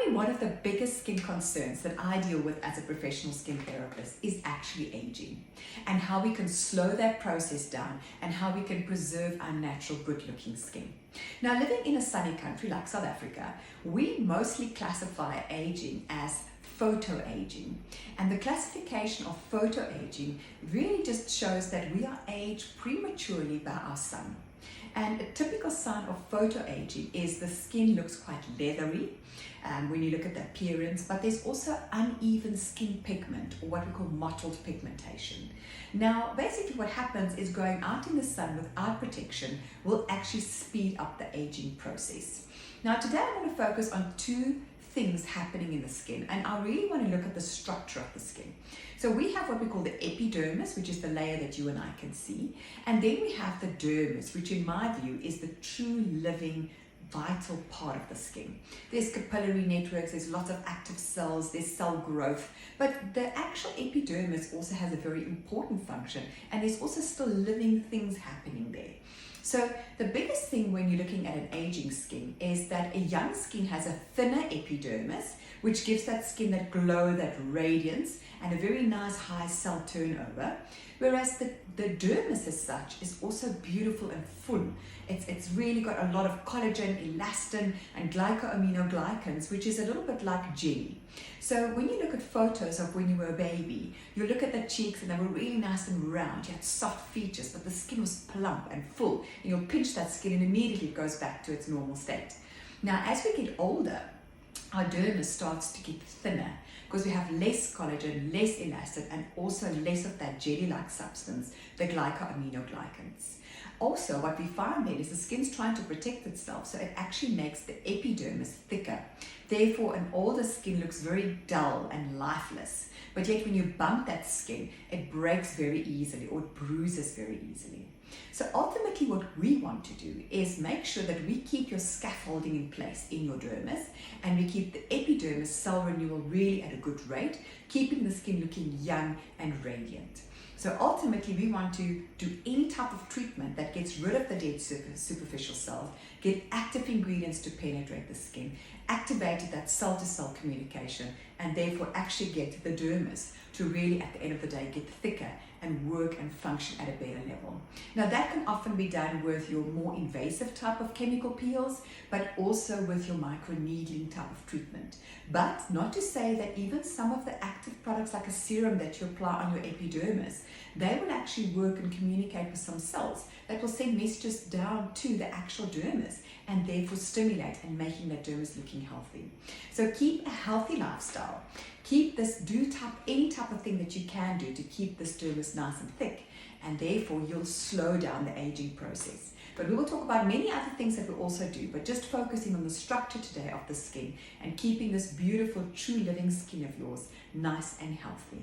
Probably one of the biggest skin concerns that I deal with as a professional skin therapist is actually aging, and how we can slow that process down and how we can preserve our natural good looking skin. Now, living in a sunny country like South Africa, we mostly classify aging as photoaging, and the classification of photoaging really just shows that we are aged prematurely by our sun. And a typical sign of photoaging is the skin looks quite leathery when you look at the appearance, but there's also uneven skin pigment, or what we call mottled pigmentation. Now, basically what happens is going out in the sun without protection will actually speed up the aging process. Now, today I want to focus on two things happening in the skin, and I really want to look at the structure of the skin. So we have what we call the epidermis, which is the layer that you and I can see, and then we have the dermis, which in my view is the true living vital part of the skin. There's capillary networks, there's lots of active cells, there's cell growth, but the actual epidermis also has a very important function, and there's also still living things happening there. So the biggest thing when you're looking at an aging skin is that a young skin has a thinner epidermis, which gives that skin that glow, that radiance, and a very nice high cell turnover. Whereas the dermis as such is also beautiful and full. It's really got a lot of collagen, elastin, and glycoaminoglycans, which is a little bit like jelly. So when you look at photos of when you were a baby, you look at the cheeks and they were really nice and round. You had soft features, but the skin was plump and full. And you'll pinch that skin and immediately it goes back to its normal state. Now, as we get older, our dermis starts to get thinner because we have less collagen, less elastin, and also less of that jelly-like substance, the glycoaminoglycans. Also, what we find then is the skin's trying to protect itself, so it actually makes the epidermis thicker. Therefore, an older skin looks very dull and lifeless. But yet when you bump that skin, it breaks very easily, or it bruises very easily. So ultimately what we want to do is make sure that we keep your scaffolding in place in your dermis, and we keep the epidermis cell renewal really at a good rate, keeping the skin looking young and radiant. So ultimately we want to do any type of treatment that gets rid of the dead superficial cells, get active ingredients to penetrate the skin, activate that cell-to-cell communication, and therefore actually get the dermis to really, at the end of the day, get thicker and work and function at a better level. Now, that can often be done with your more invasive type of chemical peels, but also with your microneedling type of treatment. But not to say that even some of the active products like a serum that you apply on your epidermis, they will actually work and communicate with some cells that will send messages down to the actual dermis and therefore stimulate and making that dermis looking healthy. So keep a healthy lifestyle. Keep this, any type of thing that you can do to keep this dermis nice and thick, and therefore you'll slow down the aging process. But we will talk about many other things that we also do, but just focusing on the structure today of the skin and keeping this beautiful, true living skin of yours nice and healthy.